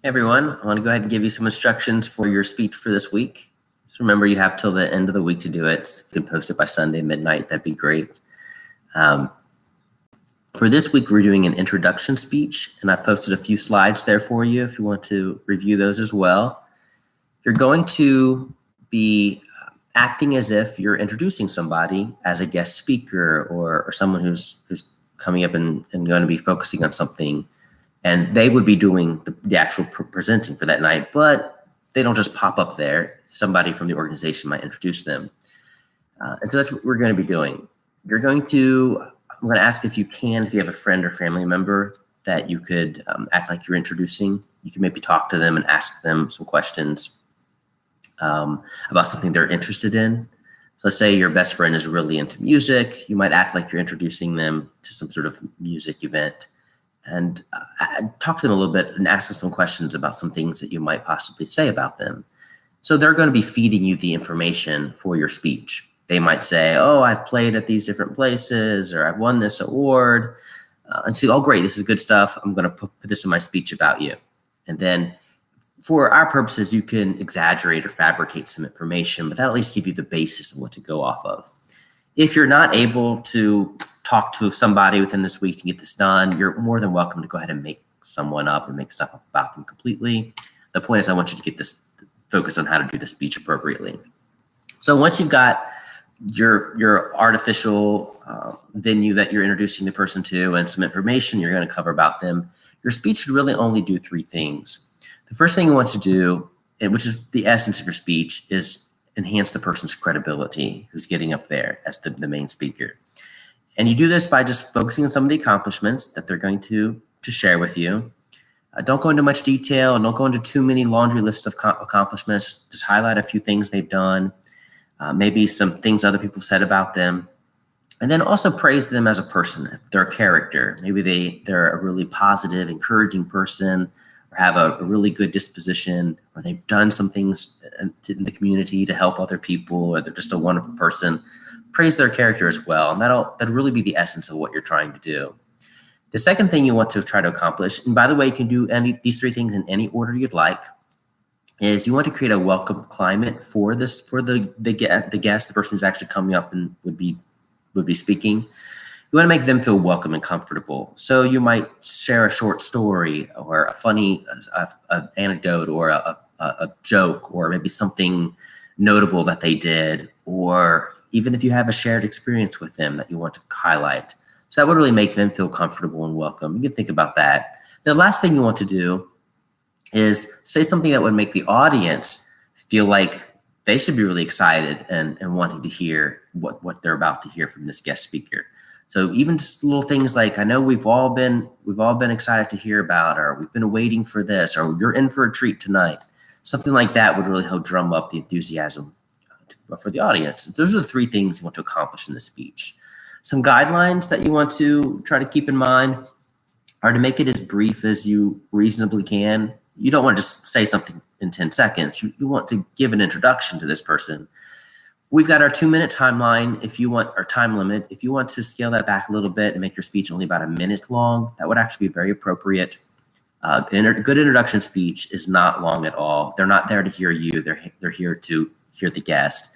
Hey everyone, I want to go ahead and give you some instructions for your speech for this week. Just remember you have till the end of the week to do it. If you can post it by Sunday midnight, that'd be great. For this week, we're doing an introduction speech, and I posted a few slides there for you if you want to review those as well. You're going to be acting as if you're introducing somebody as a guest speaker or someone who's coming up and going to be focusing on something. And they would be doing the actual presenting for that night, but they don't just pop up there. Somebody from the organization might introduce them. And so that's what we're going to be doing. I'm going to ask if you have a friend or family member that you could act like you're introducing. You can maybe talk to them and ask them some questions about something they're interested in. So let's say your best friend is really into music. You might act like you're introducing them to some sort of music event. And talk to them a little bit and ask them some questions about some things that you might possibly say about them. So they're going to be feeding you the information for your speech. They might say, oh, I've played at these different places, or I've won this award. And say, oh, great, this is good stuff. I'm going to put this in my speech about you. And then for our purposes, you can exaggerate or fabricate some information, but that'll at least give you the basis of what to go off of. If you're not able to talk to somebody within this week to get this done, you're more than welcome to go ahead and make someone up and make stuff up about them completely. The point is I want you to get this focus on how to do the speech appropriately. So once you've got your artificial venue that you're introducing the person to and some information you're going to cover about them, your speech should really only do three things. The first thing you want to do, which is the essence of your speech, is enhance the person's credibility who's getting up there as the main speaker. And you do this by just focusing on some of the accomplishments that they're going to share with you. Don't go into much detail and don't go into too many laundry lists of accomplishments. Just highlight a few things they've done, maybe some things other people said about them. And then also praise them as a person, if they're a character. Maybe they're a really positive, encouraging person, or have a really good disposition, or they've done some things in the community to help other people, or they're just a wonderful person. Praise their character as well, and that'll really be the essence of what you're trying to do. The second thing you want to try to accomplish, and by the way, you can do these three things in any order you'd like, is you want to create a welcome climate for the guest, the person who's actually coming up and would be speaking. You want to make them feel welcome and comfortable. So you might share a short story or a funny anecdote or a joke, or maybe something notable that they did, or even if you have a shared experience with them that you want to highlight. So that would really make them feel comfortable and welcome. You can think about that. The last thing you want to do is say something that would make the audience feel like they should be really excited and wanting to hear what they're about to hear from this guest speaker. So even just little things like, I know we've all been excited to hear about, or we've been waiting for this, or you're in for a treat tonight. Something like that would really help drum up the enthusiasm for the audience. Those are the three things you want to accomplish in the speech. Some guidelines that you want to try to keep in mind are to make it as brief as you reasonably can. You don't want to just say something in 10 seconds. You want to give an introduction to this person. We've got our 2-minute timeline. If you want our time limit, if you want to scale that back a little bit and make your speech only about a minute long, that would actually be very appropriate. A good introduction speech is not long at all. They're not there to hear you. They're here to hear the guest.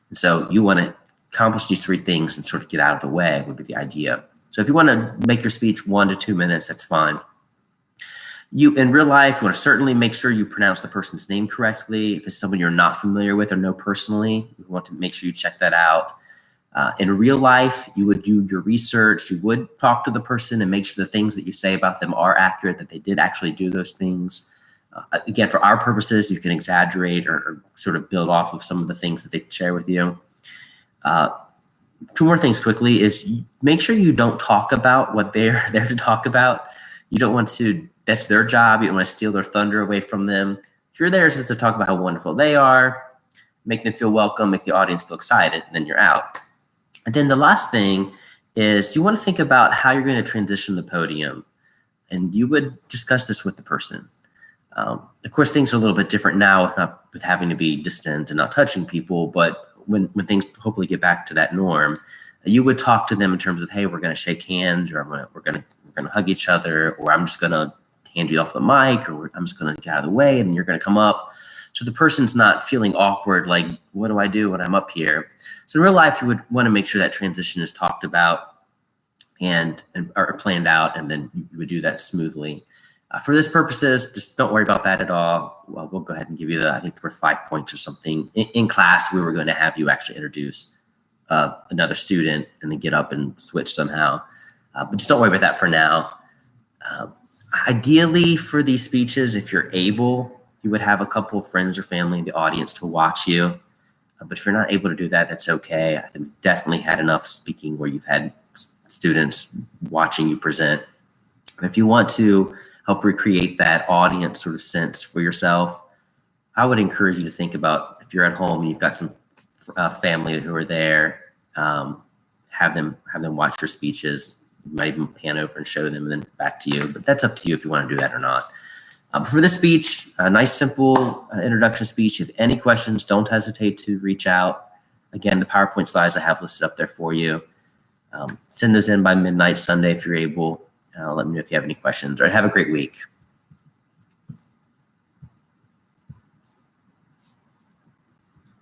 And so you want to accomplish these three things and sort of get out of the way would be the idea. So if you want to make your speech 1 to 2 minutes, that's fine. You, in real life, you want to certainly make sure you pronounce the person's name correctly. If it's someone you're not familiar with or know personally, you want to make sure you check that out. In real life, you would do your research. You would talk to the person and make sure the things that you say about them are accurate, that they did actually do those things. Again, for our purposes, you can exaggerate or sort of build off of some of the things that they share with you. 2 more things quickly is make sure you don't talk about what they're there to talk about. You don't want to, that's their job. You don't want to steal their thunder away from them. You're there just to talk about how wonderful they are, make them feel welcome, make the audience feel excited, and then you're out. And then the last thing is you want to think about how you're going to transition the podium. And you would discuss this with the person. Of course, things are a little bit different now with having to be distant and not touching people, but when things hopefully get back to that norm, you would talk to them in terms of, hey, we're going to shake hands, or we're going to hug each other, or I'm just going to hand you off the mic, or I'm just going to get out of the way and you're going to come up. So the person's not feeling awkward, like, what do I do when I'm up here? So in real life, you would want to make sure that transition is talked about and are planned out, and then you would do that smoothly. For this purposes, just don't worry about that at all. Well, we'll go ahead and give you I think there were 5 points or something. In class, we were going to have you actually introduce another student and then get up and switch somehow. But just don't worry about that for now. Ideally, for these speeches, if you're able, you would have a couple of friends or family in the audience to watch you. But if you're not able to do that, that's okay. I think we've definitely had enough speaking where you've had students watching you present. If you want to help recreate that audience sort of sense for yourself, I would encourage you to think about, if you're at home and you've got some family who are there, have them watch your speeches. You might even pan over and show them and then back to you, but that's up to you if you want to do that or not. For this speech, a nice, simple introduction speech. If you have any questions, don't hesitate to reach out. Again, the PowerPoint slides I have listed up there for you. Send those in by midnight Sunday if you're able. Let me know if you have any questions. All right, have a great week.